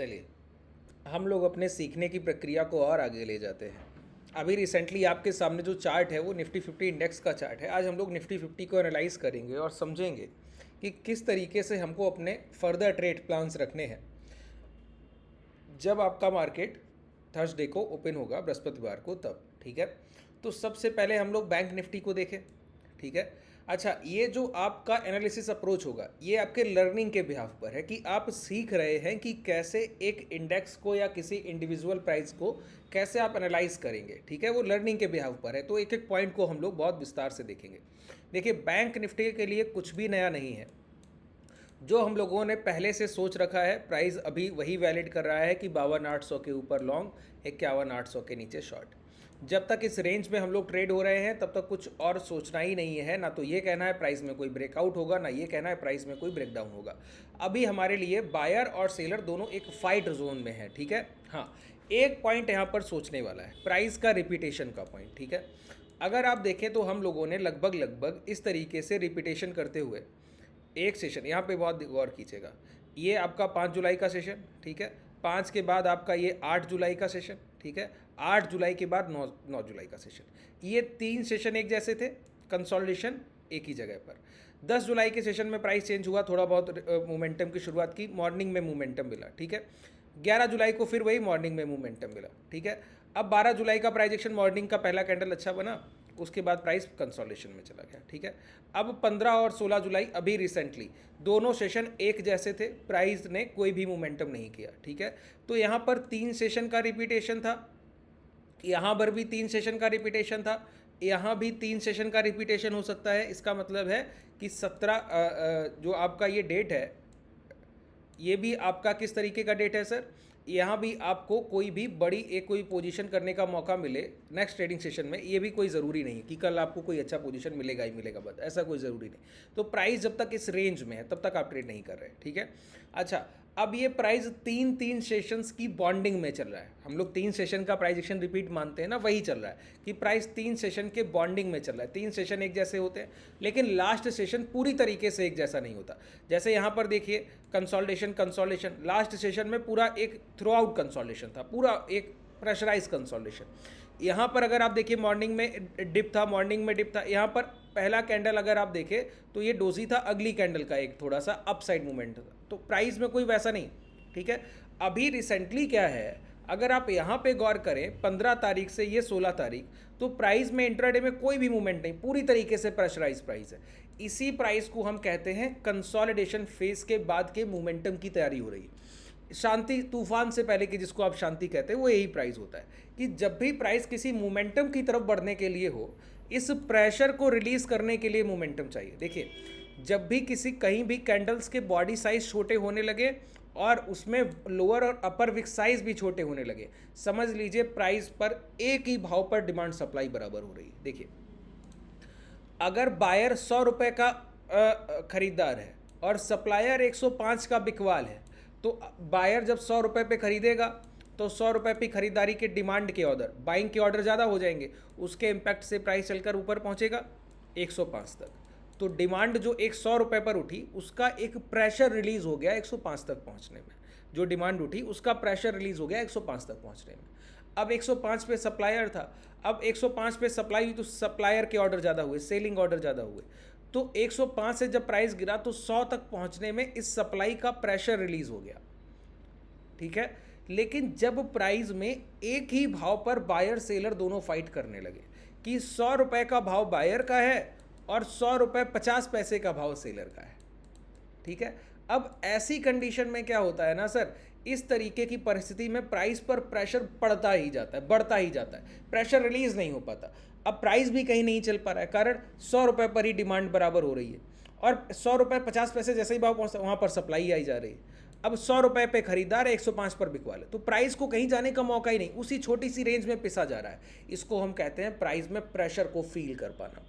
चलिए, हम लोग अपने सीखने की प्रक्रिया को और आगे ले जाते हैं। अभी रिसेंटली आपके सामने जो चार्ट है वो निफ्टी 50 इंडेक्स का चार्ट है। आज हम लोग निफ्टी 50 को एनालाइज करेंगे और समझेंगे कि किस तरीके से हमको अपने फर्दर ट्रेड प्लान्स रखने हैं जब आपका मार्केट थर्सडे को ओपन होगा, बृहस्पतिवार को, तब। ठीक है, तो सबसे पहले हम लोग बैंक निफ्टी को देखें। ठीक है, अच्छा, ये जो आपका एनालिसिस अप्रोच होगा ये आपके लर्निंग के बिहाफ पर है कि आप सीख रहे हैं कि कैसे एक इंडेक्स को या किसी इंडिविजुअल प्राइस को कैसे आप एनालाइज करेंगे। ठीक है, वो लर्निंग के बिहाफ पर है, तो एक एक पॉइंट को हम लोग बहुत विस्तार से देखेंगे। देखिए, बैंक निफ्टी के लिए कुछ भी नया नहीं है। जो हम लोगों ने पहले से सोच रखा है, प्राइस अभी वही वैलिड कर रहा है कि 52,800 के ऊपर लॉन्ग, 51,800 के नीचे शॉर्ट। जब तक इस रेंज में हम लोग ट्रेड हो रहे हैं तब तक कुछ और सोचना ही नहीं है। ना तो ये कहना है प्राइस में कोई ब्रेकआउट होगा, ना ये कहना है प्राइस में कोई ब्रेकडाउन होगा। अभी हमारे लिए बायर और सेलर दोनों एक फाइट जोन में है। ठीक है, हाँ, एक पॉइंट यहाँ पर सोचने वाला है, प्राइस का रिपीटेशन का पॉइंट। ठीक है, अगर आप देखें तो हम लोगों ने लगभग इस तरीके से रिपीटेशन करते हुए एक सेशन, यहाँ पे बहुत गौर कीजिएगा, ये आपका 5 जुलाई का सेशन। ठीक है, 5 के बाद आपका ये 8 जुलाई का सेशन। ठीक है, 8 जुलाई के बाद 9 जुलाई का सेशन। ये 3 सेशन एक जैसे थे, कंसोलिडेशन एक ही जगह पर। 10 जुलाई के सेशन में प्राइस चेंज हुआ, थोड़ा बहुत मोमेंटम की शुरुआत की, मॉर्निंग में मोमेंटम मिला। ठीक है, 11 जुलाई को फिर वही मॉर्निंग में मोमेंटम मिला। ठीक है, अब 12 जुलाई का प्राइजेक्शन, मॉर्निंग का पहला कैंडल अच्छा बना, उसके बाद प्राइस कंसोलिडेशन में चला गया। ठीक है, अब 15 और 16 जुलाई अभी रिसेंटली दोनों सेशन एक जैसे थे, प्राइस ने कोई भी मोमेंटम नहीं किया। ठीक है, तो यहाँ पर 3 सेशन का रिपीटेशन था, यहाँ पर भी 3 सेशन का रिपीटेशन था, यहाँ भी 3 सेशन का रिपीटेशन हो सकता है। इसका मतलब है कि 17 जो आपका ये डेट है, ये भी आपका किस तरीके का डेट है सर? यहाँ भी आपको कोई भी बड़ी एक कोई पोजीशन करने का मौका मिले नेक्स्ट ट्रेडिंग सेशन में, ये भी कोई ज़रूरी नहीं कि कल आपको कोई अच्छा पोजीशन मिलेगा ही मिलेगा, बस ऐसा कोई ज़रूरी नहीं। तो प्राइस जब तक इस रेंज में है तब तक आप ट्रेड नहीं कर रहे। ठीक है, अच्छा, अब ये प्राइस 3 सेशंस की बॉन्डिंग में चल रहा है। हम लोग 3 सेशन का प्राइस एक्शन रिपीट मानते हैं ना, वही चल रहा है कि प्राइस 3 सेशन के बॉन्डिंग में चल रहा है। 3 सेशन एक जैसे होते हैं, लेकिन लास्ट सेशन पूरी तरीके से एक जैसा नहीं होता। जैसे यहाँ पर देखिए, कंसोलिडेशन, लास्ट सेशन में पूरा एक थ्रू आउट कंसोलिडेशन था, पूरा एक प्रेशराइज कंसोलिडेशन। यहाँ पर अगर आप देखिए, मॉर्निंग में डिप था, यहाँ पर पहला कैंडल अगर आप देखें तो ये डोजी था, अगली कैंडल का एक थोड़ा सा अपसाइड मूवमेंट था, तो प्राइस में कोई वैसा नहीं। ठीक है, अभी रिसेंटली क्या है, अगर आप यहाँ पे गौर करें 15 तारीख से ये 16 तारीख, तो प्राइस में इंट्राडे में कोई भी मूवमेंट नहीं, पूरी तरीके से प्रेशराइज प्राइस है। इसी प्राइस को हम कहते हैं कंसोलिडेशन फेज के बाद के मोमेंटम की तैयारी हो रही है। शांति तूफान से पहले की, जिसको आप शांति कहते हैं, वो यही प्राइस होता है कि जब भी प्राइस किसी मोमेंटम की तरफ बढ़ने के लिए हो, इस प्रेशर को रिलीज करने के लिए मोमेंटम चाहिए। देखिए, जब भी कहीं भी कैंडल्स के बॉडी साइज छोटे होने लगे और उसमें लोअर और अपर विक साइज भी छोटे होने लगे, समझ लीजिए प्राइस पर एक ही भाव पर डिमांड सप्लाई बराबर हो रही है। देखिए, अगर बायर 100 रुपये का खरीदार है और सप्लायर 105 का बिकवाल है, तो बायर जब 100 रुपये पे खरीदेगा तो 100 रुपये पे खरीदारी के डिमांड के ऑर्डर, बाइंग के ऑर्डर ज़्यादा हो जाएंगे, उसके इम्पैक्ट से प्राइस चलकर ऊपर पहुंचेगा 105 तक। तो डिमांड जो 100 रुपये पर उठी, उसका एक प्रेशर रिलीज हो गया 105 तक पहुंचने में। जो डिमांड उठी उसका प्रेशर रिलीज हो गया 105 तक पहुंचने में। अब 105 पे सप्लायर था, अब 105 पे सप्लाई हुई तो सप्लायर के ऑर्डर ज़्यादा हुए, सेलिंग ऑर्डर ज़्यादा हुए, तो 105 से जब प्राइस गिरा तो 100 तक पहुंचने में इस सप्लाई का प्रेशर रिलीज हो गया। ठीक है, लेकिन जब प्राइस में एक ही भाव पर बायर सेलर दोनों फाइट करने लगे कि 100 रुपये का भाव बायर का है और 100 रुपये 50 पैसे का भाव सेलर का है। ठीक है, अब ऐसी कंडीशन में क्या होता है ना सर, इस तरीके की परिस्थिति में प्राइस पर प्रेशर पड़ता ही जाता है, बढ़ता ही जाता है, प्रेशर रिलीज नहीं हो पाता। अब प्राइस भी कहीं नहीं चल पा रहा है, कारण 100 रुपये पर ही डिमांड बराबर हो रही है और 100 रुपये 50 पैसे जैसे ही भाव पहुंचता है वहाँ पर सप्लाई आई जा रही है। अब 100 रुपये पे खरीदार है, 105 पर बिकवाल है, तो प्राइस को कहीं जाने का मौका ही नहीं, उसी छोटी सी रेंज में पिसा जा रहा है। इसको हम कहते हैं प्राइस में प्रेशर को फील कर पाना।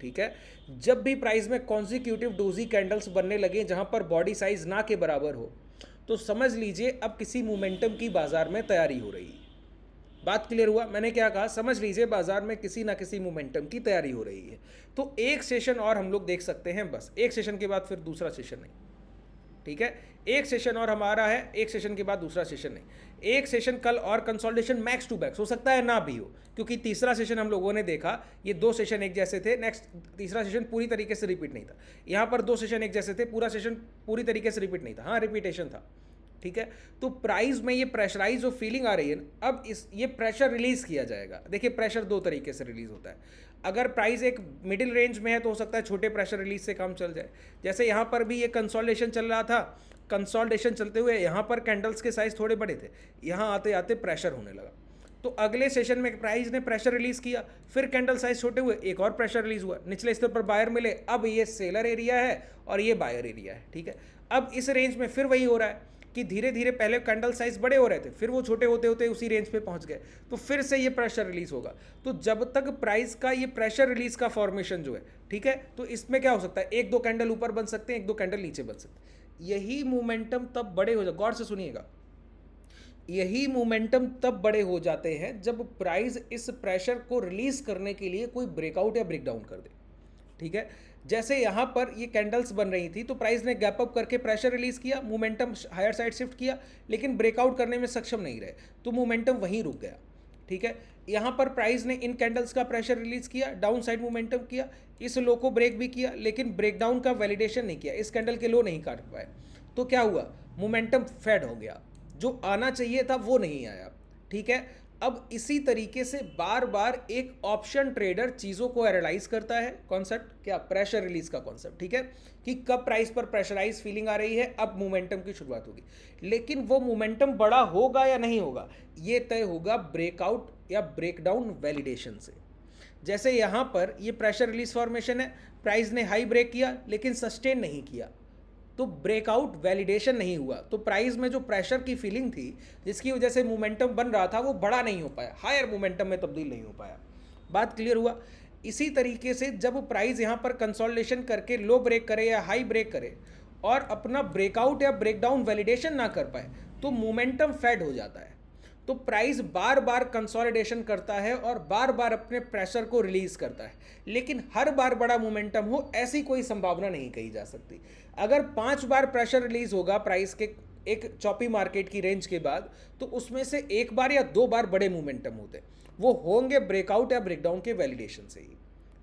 ठीक है, जब भी प्राइस में कॉन्जिक्यूटिव डोजी कैंडल्स बनने लगे जहां पर बॉडी साइज ना के बराबर हो, तो समझ लीजिए अब किसी मोमेंटम की बाजार में तैयारी हो रही है। बात क्लियर हुआ? मैंने क्या कहा, समझ लीजिए बाजार में किसी ना किसी मोमेंटम की तैयारी हो रही है। तो एक सेशन और हम लोग देख सकते हैं, बस एक सेशन के बाद फिर दूसरा सेशन नहीं। ठीक है, एक सेशन और हमारा है, एक सेशन के बाद दूसरा सेशन नहीं, एक सेशन कल और कंसोलिडेशन मैक्स टू बैक्स हो सकता है ना भी हो, क्योंकि तीसरा सेशन हम लोगों ने देखा ये 2 सेशन एक जैसे थे, नेक्स्ट तीसरा सेशन पूरी तरीके से रिपीट नहीं था। यहाँ पर 2 सेशन एक जैसे थे, पूरा सेशन पूरी तरीके से रिपीट नहीं था, हाँ रिपीटेशन था, ठीक है। तो प्राइस में ये प्रेशराइज जो फीलिंग आ रही है ना, अब इस ये प्रेशर रिलीज किया जाएगा। देखिए प्रेशर 2 तरीके से रिलीज होता है। अगर प्राइस एक मिडिल रेंज में है तो हो सकता है छोटे प्रेशर रिलीज से काम चल जाए। जैसे यहाँ पर भी ये कंसोलिडेशन चल रहा था, कंसोलिडेशन चलते हुए यहाँ पर कैंडल्स के साइज थोड़े बड़े थे, यहाँ आते आते प्रेशर होने लगा। तो अगले सेशन में प्राइस ने प्रेशर रिलीज किया, फिर कैंडल साइज छोटे हुए, एक और प्रेशर रिलीज हुआ, निचले स्तर पर बायर मिले, अब ये सेलर एरिया है और ये बायर एरिया है, ठीक है। अब इस रेंज में फिर वही हो रहा है कि धीरे धीरे पहले कैंडल साइज बड़े हो रहे थे, फिर वो छोटे होते होते उसी रेंज पे पहुंच गए, तो फिर से ये प्रेशर रिलीज होगा। तो जब तक प्राइस का ये प्रेशर रिलीज का फॉर्मेशन जो है, ठीक है, तो इसमें क्या हो सकता है, 1-2 कैंडल ऊपर बन सकते हैं, 1-2 कैंडल नीचे बन सकते हैं। यही मोमेंटम तब बड़े हो जाए, गौर से सुनिएगा, यही मोमेंटम तब बड़े हो जाते हैं जब प्राइस इस प्रेशर को रिलीज करने के लिए कोई ब्रेकआउट या ब्रेकडाउन कर दे, ठीक है। जैसे यहाँ पर ये कैंडल्स बन रही थी तो प्राइस ने गैप अप करके प्रेशर रिलीज किया, मोमेंटम हायर साइड शिफ्ट किया, लेकिन ब्रेकआउट करने में सक्षम नहीं रहे, तो मोमेंटम वहीं रुक गया, ठीक है। यहाँ पर प्राइस ने इन कैंडल्स का प्रेशर रिलीज किया, डाउन साइड मोमेंटम किया, इस लो को ब्रेक भी किया, लेकिन ब्रेकडाउन का वैलिडेशन नहीं किया, इस कैंडल के लो नहीं काट पाए, तो क्या हुआ, मोमेंटम फेड हो गया, जो आना चाहिए था वो नहीं आया, ठीक है। अब इसी तरीके से बार बार एक ऑप्शन ट्रेडर चीज़ों को एनालाइज करता है, कॉन्सेप्ट क्या, प्रेशर रिलीज का कॉन्सेप्ट, ठीक है, कि कब प्राइस पर प्रेशराइज फीलिंग आ रही है, अब मोमेंटम की शुरुआत होगी। लेकिन वो मोमेंटम बड़ा होगा या नहीं होगा, ये तय होगा ब्रेकआउट या ब्रेकडाउन वैलिडेशन से। जैसे यहाँ पर ये प्रेशर रिलीज फॉर्मेशन है, प्राइस ने हाई ब्रेक किया लेकिन सस्टेन नहीं किया, तो ब्रेकआउट वैलिडेशन नहीं हुआ, तो प्राइस में जो प्रेशर की फीलिंग थी जिसकी वजह से मोमेंटम बन रहा था वो बड़ा नहीं हो पाया, हायर मोमेंटम में तब्दील नहीं हो पाया। बात क्लियर हुआ। इसी तरीके से जब प्राइस यहाँ पर कंसोलिडेशन करके लो ब्रेक करे या हाई ब्रेक करे और अपना ब्रेकआउट या ब्रेकडाउन वैलिडेशन ना कर पाए तो मोमेंटम फेड हो जाता है। तो प्राइस बार बार कंसोलिडेशन करता है और बार बार अपने प्रेशर को रिलीज करता है, लेकिन हर बार बड़ा मोमेंटम हो ऐसी कोई संभावना नहीं कही जा सकती। अगर 5 बार प्रेशर रिलीज होगा प्राइस के एक चौपी मार्केट की रेंज के बाद, तो उसमें से 1 बार या 2 बार बड़े मोमेंटम होते, वो होंगे ब्रेकआउट या ब्रेकडाउन के वैलिडेशन से ही,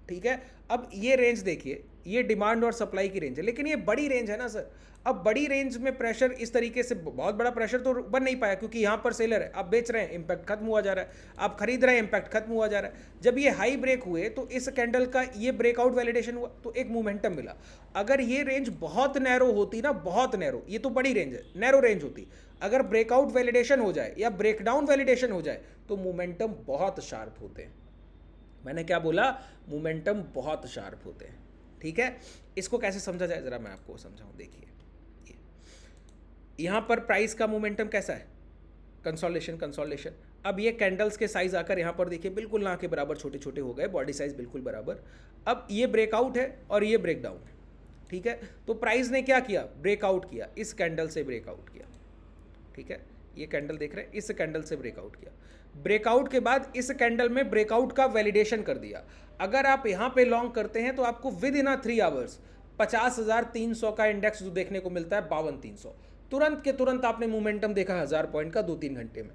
ठीक है। अब ये रेंज देखिए, ये डिमांड और सप्लाई की रेंज है, लेकिन ये बड़ी रेंज है ना सर। अब बड़ी रेंज में प्रेशर इस तरीके से बहुत बड़ा प्रेशर तो बन नहीं पाया, क्योंकि यहाँ पर सेलर है, आप बेच रहे हैं, इम्पैक्ट खत्म हुआ जा रहा है, आप खरीद रहे हैं, इम्पैक्ट खत्म हुआ जा रहा है। जब ये हाई ब्रेक हुए तो इस कैंडल का ये ब्रेकआउट वैलिडेशन हुआ तो एक मोमेंटम मिला। अगर ये रेंज बहुत नैरो होती ना, बहुत नैरो, ये तो बड़ी रेंज है, नैरो रेंज होती, अगर ब्रेकआउट वैलिडेशन हो जाए या ब्रेकडाउन वैलिडेशन हो जाए तो मोमेंटम बहुत शार्प होते हैं। मैंने क्या बोला, मोमेंटम बहुत शार्प होते हैं, ठीक है। इसको कैसे समझा जाए जरा मैं आपको समझाऊं। देखिए यहाँ पर प्राइस का मोमेंटम कैसा है, कंसोलिडेशन। अब ये कैंडल्स के साइज आकर यहाँ पर देखिए बिल्कुल ना के बराबर छोटे छोटे हो गए, बॉडी साइज बिल्कुल बराबर। अब ये ब्रेकआउट है और ये ब्रेकडाउन है, ठीक है। तो प्राइस ने क्या किया, ब्रेकआउट किया, इस कैंडल से ब्रेकआउट किया, ठीक है। ये कैंडल देख रहे हैं, इस कैंडल से ब्रेकआउट किया, ब्रेकआउट के बाद इस कैंडल में ब्रेकआउट का वैलिडेशन कर दिया। अगर आप यहाँ पे लॉन्ग करते हैं तो आपको विद इन 3 आवर्स 50,300 का इंडेक्स जो देखने को मिलता है 52,300, तुरंत के तुरंत आपने मोमेंटम देखा 1000 पॉइंट का 2-3 घंटे में।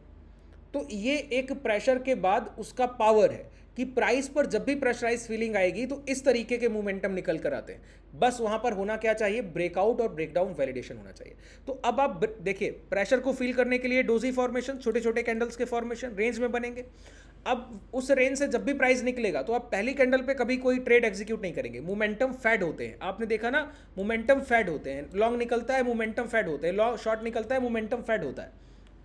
तो ये एक प्रेशर के बाद उसका पावर है कि प्राइस पर जब भी प्रेशराइज फीलिंग आएगी तो इस तरीके के मोमेंटम निकल कर आते हैं। बस वहां पर होना क्या चाहिए, ब्रेकआउट और ब्रेकडाउन वैलिडेशन होना चाहिए। तो अब आप देखिए प्रेशर को फील करने के लिए डोजी फॉर्मेशन, छोटे छोटे कैंडल्स के फॉर्मेशन रेंज में बनेंगे। अब उस रेंज से जब भी प्राइस निकलेगा तो आप पहली कैंडल पे कभी कोई ट्रेड एग्जीक्यूट नहीं करेंगे, मोमेंटम फेड होते हैं। आपने देखा ना, मोमेंटम फेड होते हैं, लॉन्ग निकलता है मोमेंटम फेड होते हैं, लॉन्ग शॉर्ट निकलता है मोमेंटम फेड होता है,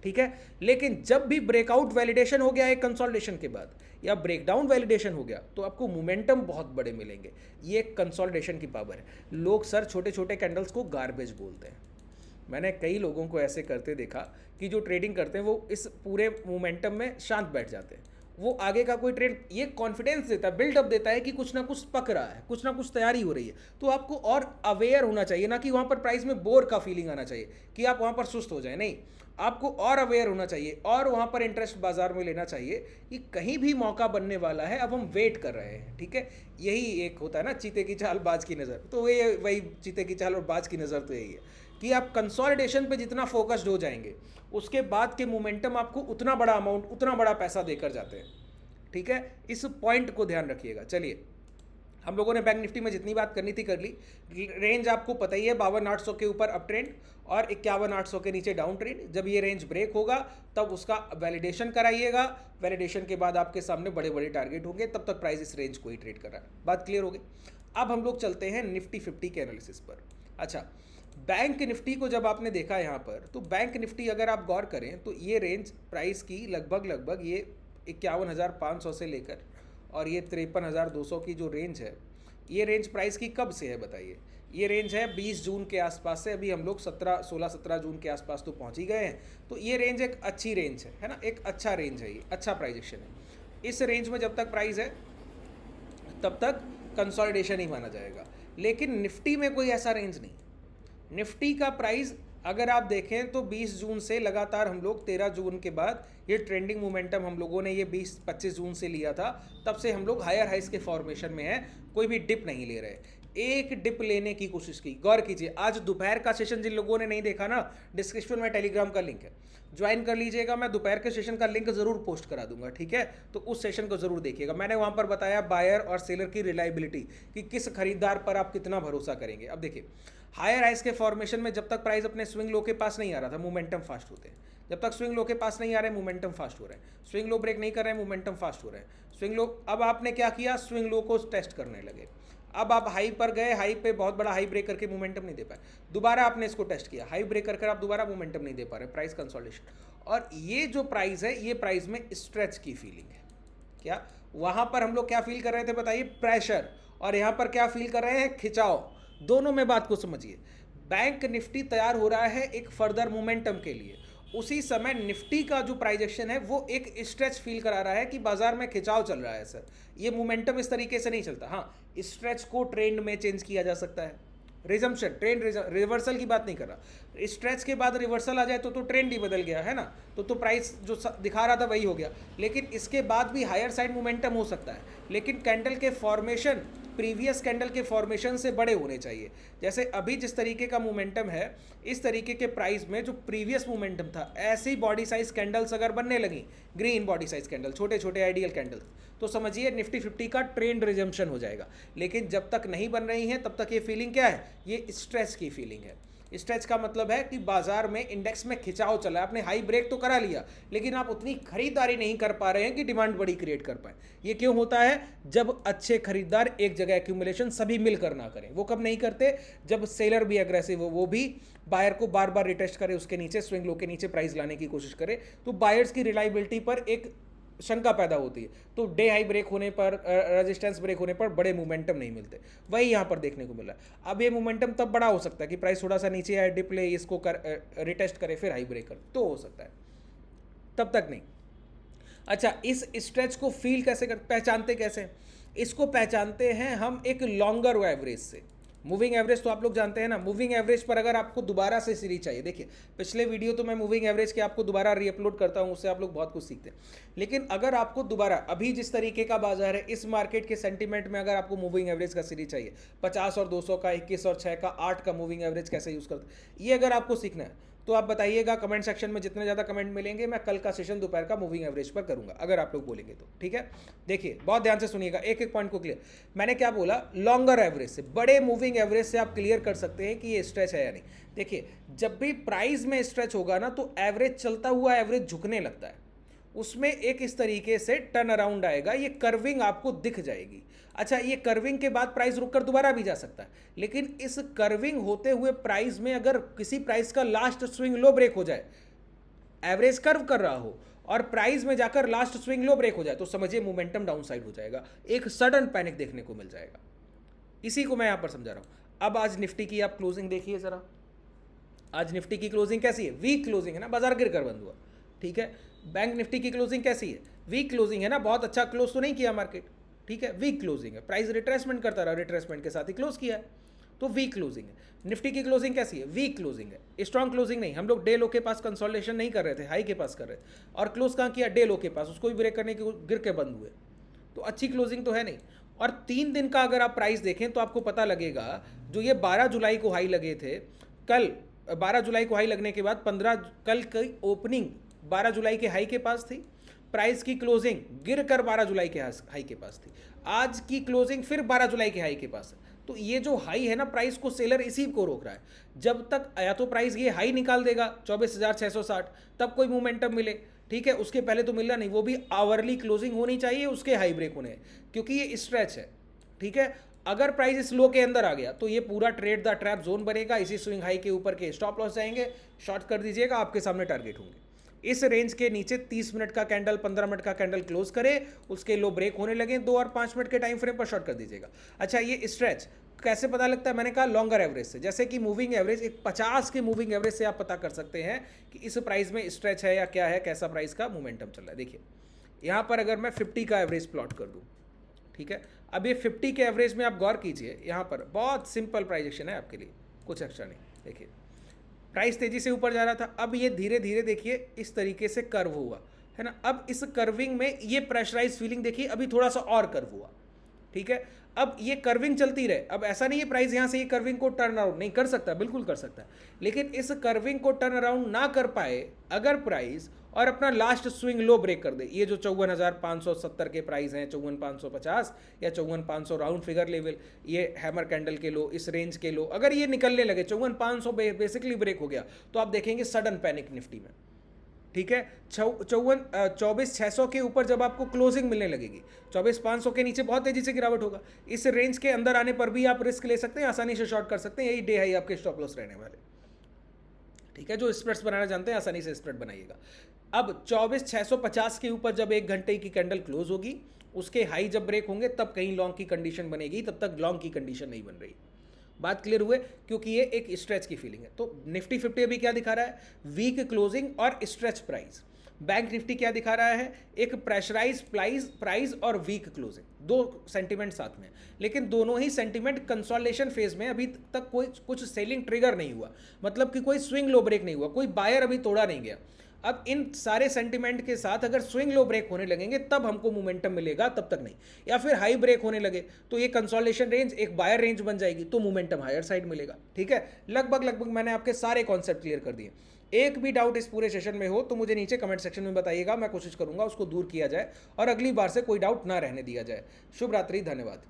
ठीक है। लेकिन जब भी ब्रेकआउट वैलिडेशन हो गया एक कंसोलिडेशन के बाद या ब्रेकडाउन वैलिडेशन हो गया तो आपको मोमेंटम बहुत बड़े मिलेंगे। ये कंसोलिडेशन की पावर है। लोग सर छोटे छोटे कैंडल्स को गार्बेज बोलते हैं। मैंने कई लोगों को ऐसे करते देखा कि जो ट्रेडिंग करते हैं वो इस पूरे मोमेंटम में शांत बैठ जाते हैं, वो आगे का कोई ट्रेड, ये कॉन्फिडेंस देता है, बिल्डअप देता है कि कुछ ना कुछ पक रहा है, कुछ ना कुछ तैयारी हो रही है। तो आपको और अवेयर होना चाहिए, ना कि वहाँ पर प्राइस में बोर का फीलिंग आना चाहिए कि आप वहाँ पर सुस्त हो जाए, नहीं, आपको और अवेयर होना चाहिए और वहाँ पर इंटरेस्ट बाजार में लेना चाहिए कि कहीं भी मौका बनने वाला है, अब हम वेट कर रहे हैं, ठीक है। यही एक होता है ना, चीते की चाल बाज की नज़र, तो ये वही चीते की चाल और बाज की नज़र तो यही है कि आप कंसोलिडेशन पे जितना फोकस्ड हो जाएंगे उसके बाद के मोमेंटम आपको उतना बड़ा अमाउंट, उतना बड़ा पैसा देकर जाते हैं। ठीक है, इस पॉइंट को ध्यान रखिएगा। चलिए, हम लोगों ने बैंक निफ्टी में जितनी बात करनी थी कर ली। रेंज आपको पता ही है, 52,800 के ऊपर अप ट्रेंड और 51,800 के नीचे डाउन ट्रेंड। जब ये रेंज ब्रेक होगा तब उसका वैलिडेशन कराइएगा। वैलिडेशन के बाद आपके सामने बड़े बड़े टारगेट होंगे, तब तक प्राइस इस रेंज को ही ट्रेड कर रहा है। बात क्लियर हो गई। अब हम लोग चलते हैं निफ्टी 50 के एनालिसिस पर। अच्छा, बैंक निफ्टी को जब आपने देखा यहाँ पर, तो बैंक निफ्टी अगर आप गौर करें तो ये रेंज प्राइस की लगभग ये 51,500 से लेकर और ये 53,200 की जो रेंज है, ये रेंज प्राइस की कब से है बताइए? ये रेंज है 20 जून के आसपास से। अभी हम लोग 16-17 जून के आसपास तो पहुंच ही गए हैं। तो ये रेंज एक अच्छी रेंज है ना, एक अच्छा रेंज है, ये अच्छा प्राइजेक्शन है। इस रेंज में जब तक प्राइस है तब तक कंसोलिडेशन ही माना जाएगा। लेकिन निफ्टी में कोई ऐसा रेंज नहीं। निफ्टी का प्राइस अगर आप देखें तो 20 जून से लगातार हम लोग 13 जून के बाद ये ट्रेंडिंग मोमेंटम हम लोगों ने ये 20-25 जून से लिया था, तब से हम लोग हायर हाइस के फॉर्मेशन में हैं, कोई भी डिप नहीं ले रहे। एक डिप लेने की कोशिश की, गौर कीजिए। आज दोपहर का सेशन जिन लोगों ने नहीं देखा ना, डिस्क्रिप्शन में टेलीग्राम का लिंक है, ज्वाइन कर लीजिएगा। मैं दोपहर के सेशन का लिंक जरूर पोस्ट करा दूंगा, ठीक है? तो उस सेशन को जरूर देखिएगा। मैंने वहां पर बताया बायर और सेलर की रिलायबिलिटी, कि किस खरीदार पर आप कितना भरोसा करेंगे। अब देखिए, हायर हाइस के फॉर्मेशन में जब तक प्राइस अपने स्विंग लो के पास नहीं आ रहा था, मोमेंटम फास्ट होते हैं। जब तक स्विंग लो के पास नहीं आ रहे, मोमेंटम फास्ट हो रहे हैं। स्विंग लो ब्रेक नहीं कर रहे हैं, मोमेंटम फास्ट हो रहे हैं। स्विंग लो, अब आपने क्या किया, स्विंग लो को टेस्ट करने लगे। अब आप हाई पर गए, हाई पे बहुत बड़ा हाई ब्रेक करके मोमेंटम नहीं दे पाए। दोबारा आपने इसको टेस्ट किया, हाई ब्रेक कर आप दोबारा मोमेंटम नहीं दे पा रहे, प्राइस कंसोलिडेशन। और ये जो प्राइस है, ये प्राइस में स्ट्रेच की फीलिंग है। क्या वहां पर हम लोग क्या फील कर रहे थे बताइए? प्रेशर। और यहां पर क्या फील कर रहे हैं? खिंचाव। दोनों में बात को समझिए। बैंक निफ्टी तैयार हो रहा है एक फर्दर मोमेंटम के लिए, उसी समय निफ्टी का जो प्राइजेक्शन है वो एक स्ट्रेच फील करा रहा है कि बाजार में खिंचाव चल रहा है। सर, ये मोमेंटम इस तरीके से नहीं चलता। हाँ, स्ट्रेच को ट्रेंड में चेंज किया जा सकता है। रिजम्पशन, ट्रेंड रिवर्सल की बात नहीं कर रहा। स्ट्रेच के बाद रिवर्सल आ जाए तो ट्रेंड ही बदल गया है ना, तो प्राइस जो दिखा रहा था वही हो गया। लेकिन इसके बाद भी हायर साइड मोमेंटम हो सकता है, लेकिन कैंडल के फॉर्मेशन प्रीवियस कैंडल के फॉर्मेशन से बड़े होने चाहिए। जैसे अभी जिस तरीके का मोमेंटम है, इस तरीके के प्राइस में जो प्रीवियस मोमेंटम था, ऐसी बॉडी साइज कैंडल्स अगर बनने लगी, ग्रीन बॉडी साइज कैंडल, छोटे छोटे आइडियल कैंडल, तो समझिए निफ्टी 50 का ट्रेंड रिजम्पशन हो जाएगा। लेकिन जब तक नहीं बन रही है तब तक ये फीलिंग क्या है? ये स्ट्रेच की फीलिंग है। स्ट्रेच का मतलब है कि बाजार में इंडेक्स में खिंचाव चला है। आपने हाई ब्रेक तो करा लिया, लेकिन आप उतनी खरीदारी नहीं कर पा रहे हैं कि डिमांड बड़ी क्रिएट कर पाए। ये क्यों होता है? जब अच्छे खरीदार एक जगह एक्यूमुलेशन सभी मिलकर ना करें। वो कब नहीं करते? जब सेलर भी एग्रेसिव हो, वो भी बायर को बार बार रिटेस्ट करे, उसके नीचे स्विंग लो के नीचे प्राइस लाने की कोशिश करे, तो बायर्स की रिलायबिलिटी पर एक शंका पैदा होती है। तो डे हाई ब्रेक होने पर, रेजिस्टेंस ब्रेक होने पर बड़े मोमेंटम नहीं मिलते। वही यहाँ पर देखने को मिला। अब ये मोमेंटम तब बड़ा हो सकता है कि प्राइस थोड़ा सा नीचे आए, डिप ले, इसको रिटेस्ट करे, फिर हाई ब्रेक कर, तो हो सकता है, तब तक नहीं। अच्छा, इस स्ट्रेच को फील कैसे पहचानते कैसे? इसको पहचानते हैं हम एक लॉन्गर एवरेज से। मूविंग एवरेज तो आप लोग जानते हैं ना। मूविंग एवरेज पर अगर आपको दोबारा से सीरीज चाहिए, देखिए पिछले वीडियो तो मैं मूविंग एवरेज के आपको दोबारा रीअपलोड करता हूं, उससे आप लोग बहुत कुछ सीखते हैं। लेकिन अगर आपको दोबारा अभी जिस तरीके का बाजार है, इस मार्केट के सेंटीमेंट में अगर आपको मूविंग एवरेज का सीरीज चाहिए, 50 और 200 का, 21 और 6 का, 8 का मूविंग एवरेज कैसे यूज़ करते हैं, ये अगर आपको सीखना है तो आप बताइएगा कमेंट सेक्शन में। जितने ज़्यादा कमेंट मिलेंगे मैं कल का सेशन दोपहर का मूविंग एवरेज पर करूंगा, अगर आप लोग बोलेंगे तो। ठीक है, देखिए बहुत ध्यान से सुनिएगा, एक एक पॉइंट को क्लियर। मैंने क्या बोला? लॉन्गर एवरेज से, बड़े मूविंग एवरेज से आप क्लियर कर सकते हैं कि ये स्ट्रेच है या नहीं। देखिए, जब भी प्राइस में स्ट्रेच होगा ना, तो एवरेज, चलता हुआ एवरेज झुकने लगता है, उसमें एक इस तरीके से टर्न अराउंड आएगा, ये कर्विंग आपको दिख जाएगी। अच्छा, ये कर्विंग के बाद प्राइस रुककर दोबारा भी जा सकता है, लेकिन इस कर्विंग होते हुए प्राइस में अगर किसी प्राइस का लास्ट स्विंग लो ब्रेक हो जाए, एवरेज कर्व कर रहा हो और प्राइस में जाकर लास्ट स्विंग लो ब्रेक हो जाए, तो समझिए मोमेंटम डाउन साइड हो जाएगा, एक सडन पैनिक देखने को मिल जाएगा। इसी को मैं यहां पर समझा रहा हूं। अब आज निफ्टी की आप क्लोजिंग देखिए जरा। आज निफ्टी की क्लोजिंग कैसी है? वीक क्लोजिंग है ना, बाजार गिर कर बंद हुआ। ठीक है, बैंक निफ्टी की क्लोजिंग कैसी है? वीक क्लोजिंग है ना, बहुत अच्छा क्लोज तो नहीं किया मार्केट। ठीक है, वीक क्लोजिंग है, प्राइस रिट्रेसमेंट करता रहा, रिट्रेसमेंट के साथ ही क्लोज किया है, तो वीक क्लोजिंग है। निफ्टी की क्लोजिंग कैसी है? वीक क्लोजिंग है, स्ट्रॉन्ग क्लोजिंग नहीं। हम लोग डे लो के पास कंसोलिडेशन नहीं कर रहे थे, हाई के पास कर रहे थे, और क्लोज कहाँ किया? डे लो के पास, उसको भी ब्रेक करने के गिर के बंद हुए, तो अच्छी क्लोजिंग तो है नहीं। और 3 दिन का अगर आप प्राइस देखें तो आपको पता लगेगा, जो ये 12 जुलाई को हाई लगे थे, कल 12 जुलाई को हाई लगने के बाद 15 कल की ओपनिंग 12 जुलाई के हाई के पास थी, प्राइस की क्लोजिंग गिर कर 12 जुलाई के हाई के पास थी, आज की क्लोजिंग फिर 12 जुलाई के हाई के पास है। तो ये जो हाई है ना, प्राइस को सेलर इसी को रोक रहा है। जब तक या तो प्राइस ये हाई निकाल देगा 24,660 तब कोई मोमेंटम मिले, ठीक है, उसके पहले तो मिलना नहीं, वो भी आवरली क्लोजिंग होनी चाहिए, उसके हाई ब्रेक होने, क्योंकि ये स्ट्रेच है, ठीक है। अगर प्राइस इस लो के अंदर आ गया तो ये पूरा ट्रेड द ट्रैप जोन बनेगा, इसी स्विंग हाई के ऊपर के स्टॉप लॉस जाएंगे, शॉर्ट कर दीजिएगा, आपके सामने टारगेट होंगे। इस रेंज के नीचे 30 मिनट का कैंडल 15 मिनट का कैंडल क्लोज करे, उसके लो ब्रेक होने लगे 2 और 5 मिनट के टाइम फ्रेम पर शॉर्ट कर दीजिएगा। अच्छा, ये स्ट्रेच कैसे पता लगता है? मैंने कहा लॉन्गर एवरेज से, जैसे कि मूविंग एवरेज, एक 50 के मूविंग एवरेज से आप पता कर सकते हैं कि इस प्राइस में स्ट्रेच है या क्या है, कैसा प्राइस का मोमेंटम चल रहा है। देखिए यहाँ पर अगर मैं 50 का एवरेज प्लॉट कर दूँ, ठीक है, अब ये 50 के एवरेज में आप गौर कीजिए, यहाँ पर बहुत सिंपल प्राइस एक्शन है आपके लिए, कुछ एक्स्ट्रा नहीं। देखिए प्राइस तेजी से ऊपर जा रहा था, अब ये धीरे धीरे देखिए इस तरीके से कर्व हुआ है ना। अब इस कर्विंग में ये प्रेशराइज फीलिंग देखिए, अभी थोड़ा सा और कर्व हुआ, ठीक है। अब ये कर्विंग चलती रहे, अब ऐसा नहीं है प्राइस यहाँ से ये कर्विंग को टर्न अराउंड नहीं कर सकता, बिल्कुल कर सकता है, लेकिन इस कर्विंग को टर्न अराउंड ना कर पाए अगर प्राइस और अपना लास्ट स्विंग लो ब्रेक कर दे, ये जो 54,570 के प्राइस हैं, 54,550 या 54,500 राउंड फिगर लेवल, ये हैमर कैंडल के लो, इस रेंज के लो, अगर ये निकलने लगे 54,500 बेसिकली ब्रेक हो गया, तो आप देखेंगे सडन पैनिक निफ्टी में, ठीक है। 24,600 के ऊपर जब आपको क्लोजिंग मिलने लगेगी, 24,500 के नीचे बहुत तेजी से गिरावट होगा, इस रेंज के अंदर आने पर भी आप रिस्क ले सकते हैं, आसानी से शॉर्ट कर सकते हैं, यही डे हाई आपके स्टॉप लॉस रहने वाले, ठीक है। जो स्प्रेड्स बनाना जानते हैं आसानी से स्प्रेड बनाइएगा। अब 24,650 के ऊपर जब 1 घंटे की कैंडल क्लोज होगी, उसके हाई जब ब्रेक होंगे तब कहीं लॉन्ग की कंडीशन बनेगी, तब तक लॉन्ग की कंडीशन नहीं बन रही। बात क्लियर हुए? क्योंकि ये एक स्ट्रेच की फीलिंग है। तो निफ्टी 50 अभी क्या दिखा रहा है? वीक क्लोजिंग और स्ट्रेच प्राइस। बैंक निफ्टी क्या दिखा रहा है? एक प्रेशराइज प्राइस और वीक क्लोजिंग, दो सेंटिमेंट साथ में, लेकिन दोनों ही सेंटिमेंट कंसोलिडेशन फेज में, अभी तक कोई कुछ सेलिंग ट्रिगर नहीं हुआ, मतलब कि कोई स्विंग लो ब्रेक नहीं हुआ, कोई बायर अभी तोड़ा नहीं गया। अब इन सारे सेंटिमेंट के साथ अगर स्विंग लो ब्रेक होने लगेंगे तब हमको मोमेंटम मिलेगा, तब तक नहीं। या फिर हाई ब्रेक होने लगे तो ये कंसोलिडेशन रेंज एक बायर रेंज बन जाएगी, तो मोमेंटम हायर साइड मिलेगा, ठीक है। लगभग मैंने आपके सारे कॉन्सेप्ट क्लियर कर दिए। एक भी डाउट इस पूरे सेशन में हो तो मुझे नीचे कमेंट सेक्शन में बताइएगा, मैं कोशिश करूंगा उसको दूर किया जाए और अगली बार से कोई डाउट ना रहने दिया जाए। शुभ रात्रि, धन्यवाद।